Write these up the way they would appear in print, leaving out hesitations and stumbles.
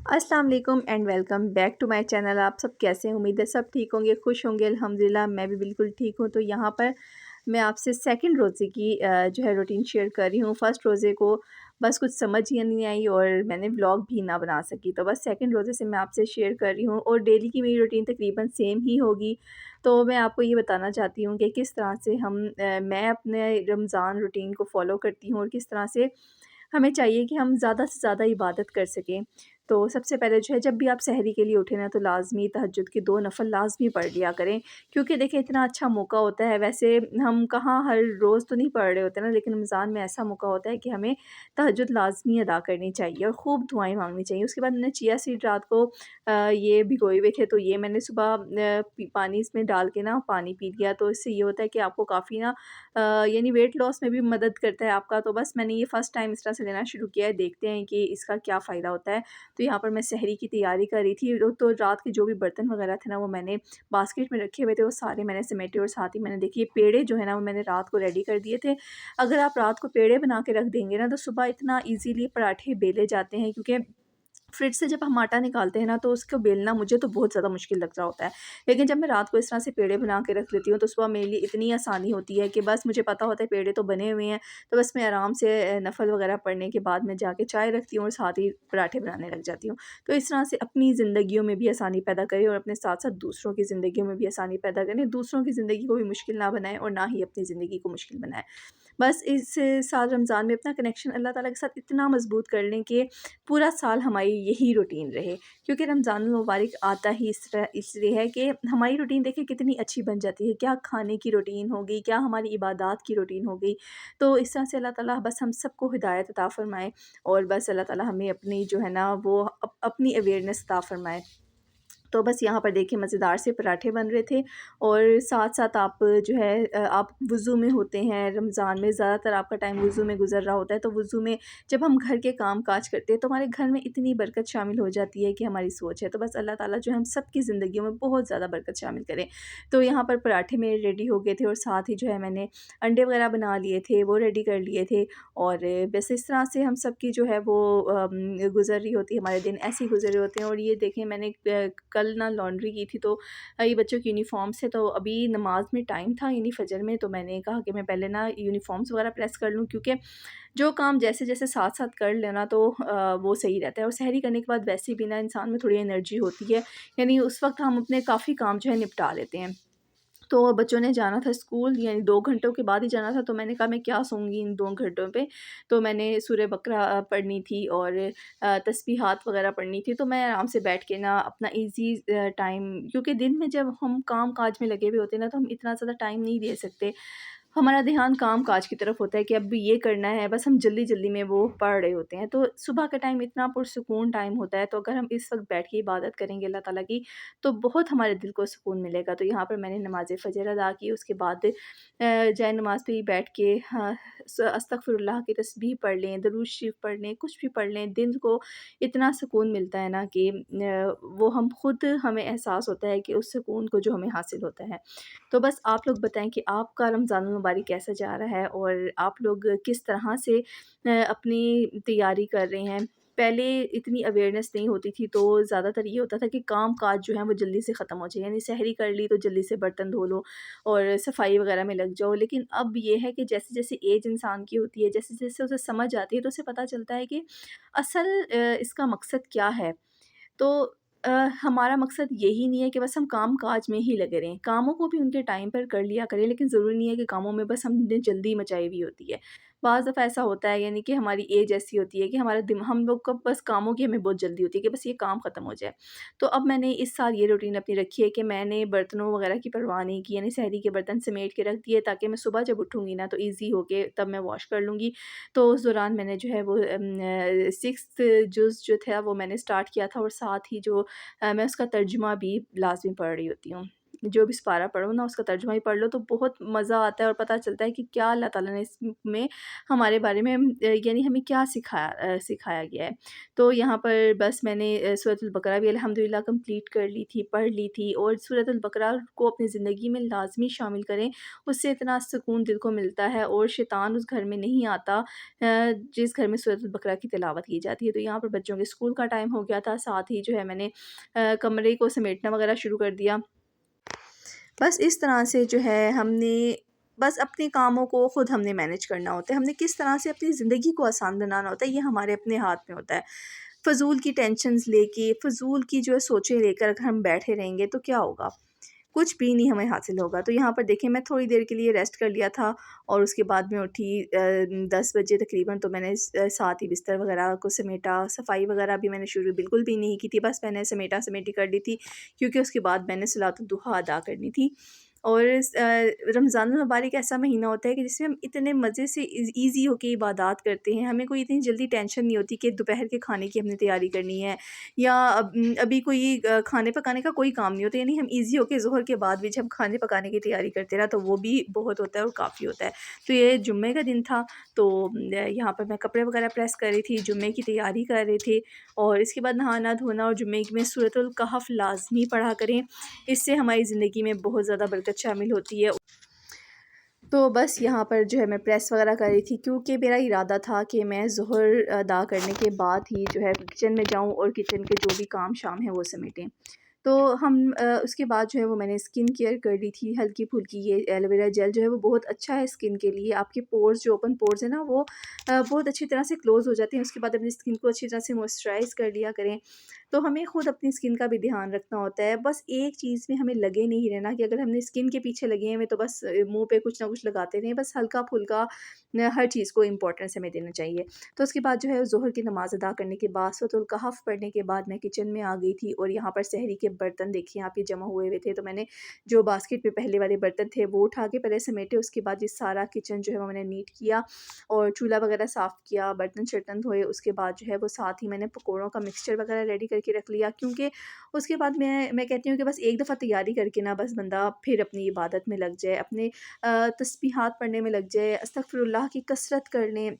अस्सलाम वालेकुम and welcome back to my channel. आप सब कैसे हैं? उम्मीद है सब ठीक होंगे, खुश होंगे। अल्हम्दुलिल्लाह मैं भी बिल्कुल ठीक हूँ। तो यहाँ पर मैं आपसे सेकंड रोज़े की जो है रूटीन शेयर कर रही हूँ। फ़र्स्ट रोज़े को बस कुछ समझ ही नहीं आई और मैंने व्लॉग भी ना बना सकी, तो बस सेकंड रोज़े से मैं आपसे शेयर कर रही हूँ और डेली की मेरी रूटीन तकरीबन सेम ही होगी। तो मैं आपको ये बताना चाहती हूँ कि किस तरह से मैं अपने रमज़ान रूटीन को फ़ॉलो करती हूँ और किस तरह से हमें चाहिए कि हम ज़्यादा से ज़्यादा इबादत कर सकें। तो सबसे पहले जो है, जब भी आप सहरी के लिए उठें ना, तो लाज़मी तहज्जुद के 2 नफ़ल लाज़मी पढ़ लिया करें, क्योंकि देखिए इतना अच्छा मौका होता है। वैसे हम कहाँ हर रोज़ तो नहीं पढ़ रहे होते ना, लेकिन रमज़ान में ऐसा मौका होता है कि हमें तहज्जुद लाज़मी अदा करनी चाहिए और खूब दुआएँ माँगनी चाहिए। उसके बाद मैंने चिया सीड रात को ये भिगोए हुए थे, तो ये मैंने सुबह पानी इसमें डाल के ना पानी पी लिया। तो इससे ये होता है कि आपको काफ़ी ना यानी वेट लॉस में भी मदद करता है आपका। तो बस मैंने ये फ़र्स्ट टाइम इस तरह से लेना शुरू किया है, देखते हैं कि इसका क्या फ़ायदा होता है। तो यहाँ पर मैं सहरी की तैयारी कर रही थी, तो रात के जो भी बर्तन वगैरह थे ना, वो मैंने बास्केट में रखे हुए थे, वो सारे मैंने समेटे और साथ ही मैंने देखिए पेड़े जो है ना, वो मैंने रात को रेडी कर दिए थे। अगर आप रात को पेड़े बना के रख देंगे ना, तो सुबह इतना ईज़िली पराठे बेले जाते हैं, क्योंकि फ्रिज से जब हम आटा निकालते हैं ना, तो उसको बेलना मुझे तो बहुत ज़्यादा मुश्किल लग रहा होता है। लेकिन जब मैं रात को इस तरह से पेड़े बना के रख लेती हूँ, तो सुबह मेरे लिए इतनी आसानी होती है कि बस मुझे पता होता है पेड़े तो बने हुए हैं, तो बस मैं आराम से नफ़ल वगैरह पढ़ने के बाद मैं जाके चाय रखती हूँ और साथ ही पराठे बनाने लग जाती हूँ। तो इस तरह से अपनी ज़िंदगियों में भी आसानी पैदा करें और अपने साथ-साथ दूसरों की ज़िंदगियों में भी आसानी पैदा करें। दूसरों की ज़िंदगी को भी मुश्किल ना बनाएँ और ना ही अपनी ज़िंदगी को मुश्किल बनाएँ। बस इस साल रमज़ान में अपना कनेक्शन अल्लाह ताला के साथ इतना मज़बूत कर लें कि पूरा साल हमारी यही रूटीन रहे। क्योंकि रमज़ानुल मुबारक आता ही इस तरह इसलिए है कि हमारी रूटीन देखिए कितनी अच्छी बन जाती है। क्या खाने की रूटीन हो गई, क्या हमारी इबादत की रूटीन हो गई। तो इस तरह से अल्लाह ताला बस हम सबको हिदायत अता फ़रमाए और बस अल्लाह ताला हमें अपनी जो है ना, वो अपनी अवेयरनेस अता फ़रमाए। तो बस यहाँ पर देखिए मज़ेदार से पराठे बन रहे थे और साथ-साथ आप जो है आप वुज़ू में होते हैं, रमज़ान में ज़्यादातर आपका टाइम वुज़ू में गुज़र रहा होता है। तो वुज़ू में जब हम घर के काम-काज करते हैं, तो हमारे घर में इतनी बरकत शामिल हो जाती है कि हमारी सोच है। तो बस अल्लाह ताला जो है हम सबकी ज़िंदगियों में बहुत ज़्यादा बरकत शामिल करे। तो यहाँ पर पराठे मेरे रेडी हो गए थे और साथ ही जो है मैंने अंडे वग़ैरह बना लिए थे, वो रेडी कर लिए थे और बस इस तरह से हम सबकी जो है वो गुज़र रही होती है, हमारे दिन ऐसे ही गुज़र रहे होते हैं। और ये देखें, मैंने कल ना लॉन्ड्री की थी, तो ये बच्चों की यूनिफ़ॉर्म्स है, तो अभी नमाज़ में टाइम था यानी फ़जर में, तो मैंने कहा कि मैं पहले ना यूनिफ़ॉर्म्स वग़ैरह प्रेस कर लूँ, क्योंकि जो काम जैसे-जैसे साथ-साथ कर लेना तो वो सही रहता है। और सहरी करने के बाद वैसे भी ना इंसान में थोड़ी एनर्जी होती है, यानी उस वक़्त हम अपने काफ़ी काम जो है निपटा लेते हैं। तो बच्चों ने जाना था स्कूल, यानी 2 घंटों के बाद ही जाना था, तो मैंने कहा मैं क्या सोऊँगी इन 2 घंटों पे। तो मैंने सूरह बकरा पढ़नी थी और तस्बीहात वग़ैरह पढ़नी थी। तो मैं आराम से बैठ के ना अपना ईज़ी टाइम, क्योंकि दिन में जब हम काम-काज में लगे हुए होते हैं ना, तो हम इतना ज़्यादा टाइम नहीं दे सकते। हमारा ध्यान काम-काज की तरफ होता है कि अब भी ये करना है, बस हम जल्दी-जल्दी में वो पढ़ रहे होते हैं। तो सुबह का टाइम इतना पुरसुकून टाइम होता है, तो अगर हम इस वक़्त बैठ के इबादत करेंगे अल्लाह ताला की, तो बहुत हमारे दिल को सुकून मिलेगा। तो यहाँ पर मैंने नमाज़ फ़जर अदा की, उसके बाद जाए नमाज़ पे ही बैठ के हाँ, अस्तगफिरुल्लाह की तस्बीह पढ़ लें, दरूद शरीफ पढ़ लें, कुछ भी पढ़ लें, दिल को इतना सुकून मिलता है ना कि वो हम खुद हमें एहसास होता है कि उस सुकून को जो हमें हासिल होता है। तो बस आप लोग बताएँ कि आपका रमज़ानुल मुबारक कैसा जा रहा है और आप लोग किस तरह से अपनी तैयारी कर रहे हैं? पहले इतनी अवेयरनेस नहीं होती थी, तो ज़्यादातर ये होता था कि काम-काज जो है वो जल्दी से ख़त्म हो जाए, यानी सहरी कर ली तो जल्दी से बर्तन धो लो और सफाई वग़ैरह में लग जाओ। लेकिन अब ये है कि जैसे-जैसे एज इंसान की होती है, जैसे-जैसे उसे समझ आती है, तो उसे पता चलता है कि असल इसका मकसद क्या है। तो अ, हमारा मकसद यही नहीं है कि बस हम काम-काज में ही लगे रहें। कामों को भी उनके टाइम पर कर लिया करें, लेकिन ज़रूरी नहीं है कि कामों में बस हमने जल्दी मचाई हुई होती है। बाज़ दफ़ा ऐसा होता है, यानी कि हमारी एज ऐसी होती है कि हमारा हम लोग को बस कामों की हमें बहुत जल्दी होती है कि बस ये काम ख़त्म हो जाए। तो अब मैंने इस साल ये रूटीन अपनी रखी है कि मैंने बर्तनों वग़ैरह की परवाह नहीं की, यानी सहरी के बर्तन समेट के रख दिए, ताकि मैं सुबह जब उठूँगी ना, तो ईज़ी हो के तब मैं वॉश कर लूँगी। तो उस दौरान मैंने जो है वो 6th जुज़ जो था वो मैंने स्टार्ट किया था और साथ ही जो मैं उसका तर्जुमा भी लाज़मी पढ़ रही होती हूँ। जो भी सिपारा पढ़ो ना उसका तर्जुमा ही पढ़ लो तो बहुत मज़ा आता है और पता चलता है कि क्या अल्लाह ताला ने इसमें हमारे बारे में यानी हमें क्या सिखाया गया है। तो यहाँ पर बस मैंने सूरतुल बकरा भी अल्हम्दुलिल्लाह कंप्लीट कर ली थी, पढ़ ली थी और सूरतुल बकरा को अपनी ज़िंदगी में लाज़मी शामिल करें, उससे इतना सुकून दिल को मिलता है और शैतान उस घर में नहीं आता जिस घर में सूरतुल बकरा की तिलावत की जाती है। तो यहाँ पर बच्चों के स्कूल का टाइम हो गया था, साथ ही जो है मैंने कमरे को समेटना वगैरह शुरू कर दिया। बस इस तरह से जो है हमने बस अपने कामों को ख़ुद हमने मैनेज करना होता है। हमने किस तरह से अपनी ज़िंदगी को आसान बनाना होता है, ये हमारे अपने हाथ में होता है। फ़िज़ूल की टेंशन्स लेके, फ़िज़ूल की जो है सोचें लेकर अगर हम बैठे रहेंगे तो क्या होगा? कुछ भी नहीं हमें हासिल होगा। तो यहाँ पर देखिए मैं थोड़ी देर के लिए रेस्ट कर लिया था और उसके बाद मैं उठी 10 बजे तकरीबन, तो मैंने साथ ही बिस्तर वग़ैरह को समेटा, सफाई वग़ैरह भी मैंने शुरू बिल्कुल भी नहीं की थी, बस मैंने समेटा-समेटी कर ली थी क्योंकि उसके बाद मैंने सलातुल दुहा अदा करनी थी। और रमज़ानुल मुबारक ऐसा महीना होता है कि जिसमें हम इतने मज़े से ईज़ी होके इबादत करते हैं, हमें कोई इतनी जल्दी टेंशन नहीं होती कि दोपहर के खाने की हमने तैयारी करनी है या अभी कोई खाने पकाने का कोई काम नहीं होता, यानी हम ईज़ी होके ज़ोहर के बाद भी जब खाने पकाने की तैयारी करते ना तो वो भी बहुत होता है और काफ़ी होता है। तो ये जुम्मे का दिन था, तो यहाँ पर मैं कपड़े वगैरह प्रेस कर रही थी, जुम्मे की तैयारी कर रही थी और इसके बाद नहाना धोना और जुम्मे में सूरतुल कहफ़ लाज़मी पढ़ा करें, इससे हमारी ज़िंदगी में बहुत ज़्यादा बरकत शामिल होती है। तो बस यहाँ पर जो है मैं प्रेस वगैरह कर रही थी क्योंकि मेरा इरादा था कि मैं ज़ोहर अदा करने के बाद ही जो है किचन में जाऊँ और किचन के जो भी काम शाम है वो समेटें। तो उसके बाद जो है वो मैंने स्किन केयर कर ली थी हल्की-फुल्की। ये एलोवेरा जेल जो है वो बहुत अच्छा है स्किन के लिए, आपके पोर्स जो ओपन पोर्स हैं ना वो बहुत अच्छी तरह से क्लोज़ हो जाते हैं। उसके बाद अपनी स्किन को अच्छी तरह से मॉइस्चराइज़ कर लिया करें। तो हमें खुद अपनी स्किन का भी ध्यान रखना होता है। बस एक चीज़ में हमें लगे नहीं रहना कि अगर हमने स्किन के पीछे लगे हैं तो बस मुँह पे कुछ ना कुछ लगाते रहें। बस हल्का-फुल्का हर चीज़ को इम्पोर्टेंस हमें देना चाहिए। तो उसके बाद जो है ज़ोहर की नमाज़ अदा करने के बाद सूरतुल कहफ़ पढ़ने के बाद मैं किचन में आ गई थी और यहाँ पर सहरी के बर्तन देखिए आप ये जमा हुए हुए थे। तो मैंने जो बास्केट में पहले वाले बर्तन थे वो उठा के पहले समेटे, उसके बाद ये सारा किचन जो है वो मैंने नीट किया और चूल्हा वगैरह साफ़ किया, बर्तन-शर्तन धोए। उसके बाद जो है वो साथ ही मैंने पकौड़ों का मिक्सचर वगैरह रेडी करके रख लिया क्योंकि उसके बाद मैं कहती हूँ कि बस एक दफ़ा तैयारी करके ना बस बंदा फिर अपनी इबादत में लग जाए, अपने तस्बीहात पढ़ने में लग जाए, अस्तगफिरुल्लाह की कसरत कर लें।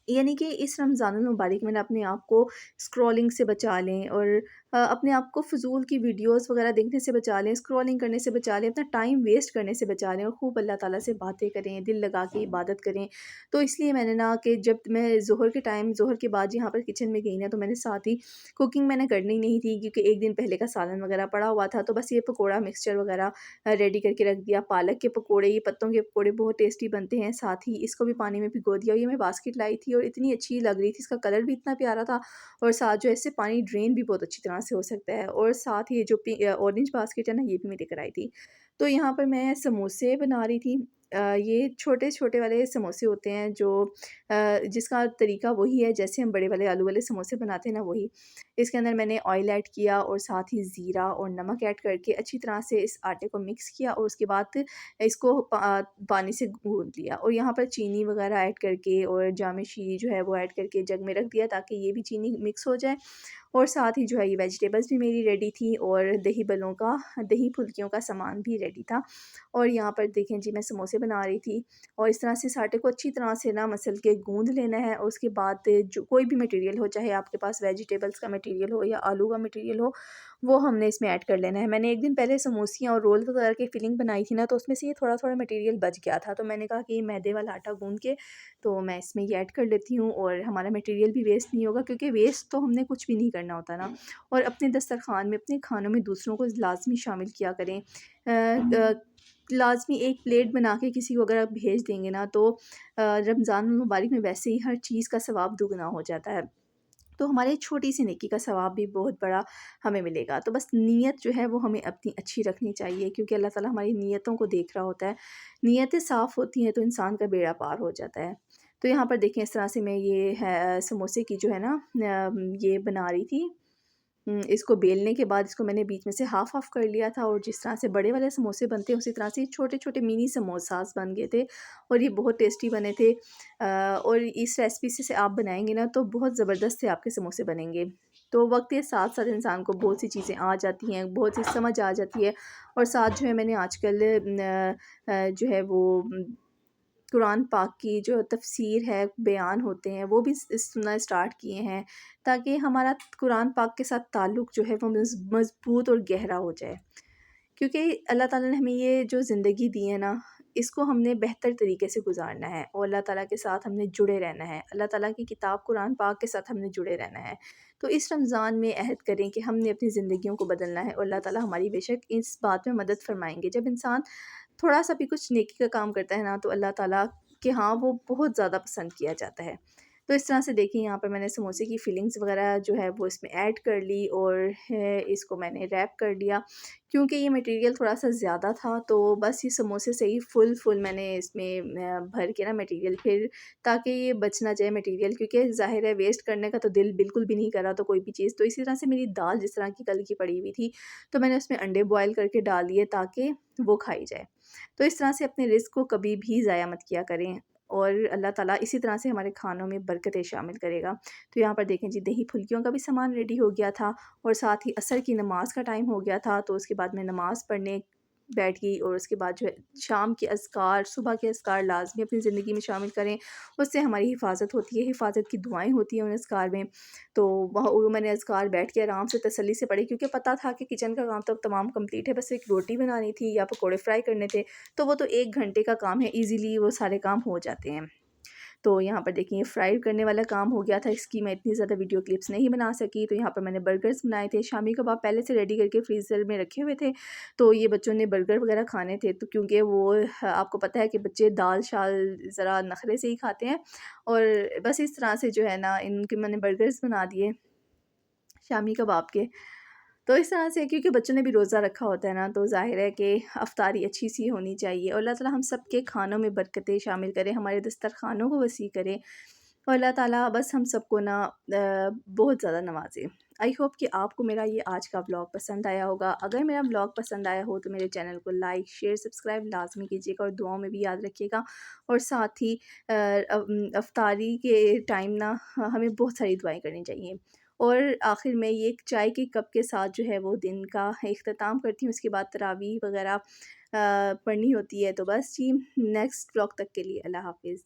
यानी कि इस रमज़ानुल मुबारक में ना अपने आप को स्क्रॉलिंग से बचा लें और अपने आप को फ़िज़ूल की वीडियोज़ वगैरह देखने से बचा लें, स्क्रॉलिंग करने से बचा लें, अपना टाइम वेस्ट करने से बचा लें और खूब अल्लाह ताला से बातें करें, दिल लगा के इबादत करें। तो इसलिए मैंने ना कि जब मैं ज़ोहर के बाद यहाँ पर किचन में गई ना तो मैंने साथ ही कुकिंग मैंने करनी नहीं थी क्योंकि एक दिन पहले का सालन वगैरह पड़ा हुआ था, तो बस ये पकोड़ा मिक्सचर वगैरह रेडी करके रख दिया। पालक के पकोड़े, ये पत्तों के पकोड़े बहुत टेस्टी बनते हैं, साथ ही इसको भी पानी में भिगो दिया और ये मैं बास्केट लाई थी और इतनी अच्छी लग रही थी, इसका कलर भी इतना प्यारा था और साथ जो है इससे पानी ड्रेन भी बहुत अच्छी तरह से हो सकता है और साथ ही ये जो ऑरेंज बास्केट है ना ये भी मैं लेकर आई थी। तो यहाँ पर मैं समोसे बना रही थी। ये छोटे-छोटे वाले समोसे होते हैं जो जिसका तरीका वही है जैसे हम बड़े वाले आलू वाले समोसे बनाते हैं ना वही। इसके अंदर मैंने ऑयल ऐड किया और साथ ही ज़ीरा और नमक ऐड करके अच्छी तरह से इस आटे को मिक्स किया और उसके बाद इसको पानी से गूँथ लिया और यहाँ पर चीनी वगैरह ऐड करके और जामे शीरी जो है वो ऐड करके जग में रख दिया ताकि ये भी चीनी मिक्स हो जाए और साथ ही जो है ये वेजिटेबल्स भी मेरी रेडी थी और दही फुल्कियों का सामान भी रेडी था। और यहाँ पर देखें जी मैं समोसे बना रही थी और इस तरह से इस आटे को अच्छी तरह से ना मसल के गूँध लेना है और उसके बाद जो कोई भी मटीरियल हो, चाहे आपके पास वेजिटेबल्स का मटीरियल हो या आलू का मटीरियल हो, वो हमने इसमें ऐड कर लेना है। मैंने एक दिन पहले समोसियाँ और रोल वगैरह की फिलिंग बनाई थी ना तो उसमें से ये थोड़ा-थोड़ा मटीरियल बच गया था, तो मैंने कहा कि मैदे वाला आटा गूँध के तो मैं इसमें ये ऐड कर लेती हूँ और हमारा मटीरियल भी वेस्ट नहीं होगा क्योंकि वेस्ट तो हमने कुछ भी नहीं करना होता ना। और अपने दस्तरख़्वान में, अपने खानों में दूसरों को लाज़मी शामिल किया करें। लाज़मी एक प्लेट बना के किसी को अगर आप भेज देंगे ना तो रमज़ान मुबारक में वैसे ही हर चीज़ का सवाब दुगना हो जाता है। तो हमारे छोटी सी नेकी का सवाब भी बहुत बड़ा हमें मिलेगा। तो बस नीयत जो है वो हमें अपनी अच्छी रखनी चाहिए क्योंकि अल्लाह ताला हमारी नीयतों को देख रहा होता है। नीयतें साफ़ होती हैं तो इंसान का बेड़ा पार हो जाता है। तो यहाँ पर देखें इस तरह से मैं ये है समोसे की जो है ना ये बना रही थी। इसको बेलने के बाद इसको मैंने बीच में से हाफ़-हाफ़ कर लिया था और जिस तरह से बड़े वाले समोसे बनते हैं उसी तरह से छोटे-छोटे मिनी समोसास बन गए थे और ये बहुत टेस्टी बने थे। और इस रेसिपी से आप बनाएँगे ना तो बहुत ज़बरदस्त से आपके समोसे बनेंगे। तो वक्त के साथ साथ इंसान को बहुत सी चीज़ें आ जाती हैं, बहुत सी समझ आ जाती है। और साथ जो है मैंने आजकल जो है वो कुरान पाक की जो तफ़सीर है, बयान होते हैं, वो भी सुनना स्टार्ट किए हैं, ताकि हमारा कुरान पाक के साथ ताल्लुक़ जो है वो मज़बूत और गहरा हो जाए। क्योंकि अल्लाह ताला ने हमें ये जो ज़िंदगी दी है ना, इसको हमने बेहतर तरीके से गुज़ारना है और अल्लाह ताला के साथ हमने जुड़े रहना है। अल्लाह ताला की किताब कुरान पाक के साथ हमने जुड़े रहना है। तो इस रमज़ान में अहद करें कि हमने अपनी ज़िंदगियों को बदलना है और अल्लाह ताला हमारी बेशक इस बात में मदद फ़रमाएँगे। जब इंसान थोड़ा-सा भी कुछ नेकी का काम करता है ना, तो अल्लाह ताला के यहाँ वो बहुत ज़्यादा पसंद किया जाता है। तो इस तरह से देखिए यहाँ पर मैंने समोसे की फ़िलिंग्स वग़ैरह जो है वो इसमें ऐड कर ली और इसको मैंने रैप कर लिया। क्योंकि ये मटीरियल थोड़ा-सा ज़्यादा था, तो बस ये समोसे से ही फुल मैंने इसमें भर के ना मटीरियल, फिर ताकि ये बच ना जाए मटीरियल, क्योंकि ज़ाहिर है वेस्ट करने का तो दिल बिल्कुल भी नहीं कर रहा था कोई भी चीज़। तो इसी तरह से मेरी दाल जिस तरह की कल की पड़ी हुई थी, तो मैंने उसमें अंडे बॉयल करके डाल दिए ताकि वो खाई जाए। तो इस तरह से अपने रिज़्क को कभी भी ज़ाया मत किया करें और अल्लाह ताला इसी तरह से हमारे खानों में बरकतें शामिल करेगा। तो यहाँ पर देखें जी, दही फुल्कियों का भी सामान रेडी हो गया था और साथ ही असर की नमाज़ का टाइम हो गया था, तो उसके बाद मैं नमाज़ पढ़ने बैठ गई और उसके बाद जो है शाम के अज़कार, सुबह के अज़कार लाज़मी अपनी ज़िंदगी में शामिल करें। उससे हमारी हिफ़ाज़त होती है, हिफ़ाज़त की दुआएँ होती हैं उन अज़कार में। तो वहाँ वो मैंने अज़कार बैठ के आराम से तसल्ली से पढ़े, क्योंकि पता था कि किचन का काम तो तमाम कंप्लीट है, बस एक रोटी बनानी थी या पकोड़े फ्राई करने थे, तो वो तो 1 घंटे का काम है, ईज़िली वो सारे काम हो जाते हैं। तो यहाँ पर देखिए ये फ्राई करने वाला काम हो गया था, इसकी मैं इतनी ज़्यादा वीडियो क्लिप्स नहीं बना सकी। तो यहाँ पर मैंने बर्गर्स बनाए थे, शामी कबाब पहले से रेडी करके फ्रीज़र में रखे हुए थे। तो ये बच्चों ने बर्गर वगैरह खाने थे, तो क्योंकि वो आपको पता है कि बच्चे दाल-शाल ज़रा नखरे से ही खाते हैं, और बस इस तरह से जो है ना इनके मैंने बर्गर्स बना दिए शामी कबाब के। तो इस तरह से क्योंकि बच्चों ने भी रोज़ा रखा होता है ना, तो ज़ाहिर है कि अफ़्तारी अच्छी-सी होनी चाहिए और अल्लाह ताला हम सब के खानों में बरकतें शामिल करे, हमारे दस्तरख़ानों को वसी करे और अल्लाह ताला बस हम सबको ना बहुत ज़्यादा नवाज़े। आई होप कि आपको मेरा ये आज का व्लॉग पसंद आया होगा। अगर मेरा व्लॉग पसंद आया हो तो मेरे चैनल को लाइक, शेयर, सब्सक्राइब लाज़मी कीजिएगा और दुआओं में भी याद रखिएगा। और साथ ही अफ़्तारी के टाइम ना हमें बहुत सारी दुआएँ करनी चाहिए। और आखिर में ये एक चाय के कप के साथ जो है वो दिन का इख्तिताम करती हूँ। उसके बाद तरावीह वग़ैरह पढ़नी होती है। तो बस जी, नेक्स्ट व्लॉग तक के लिए अल्लाह हाफ़िज़।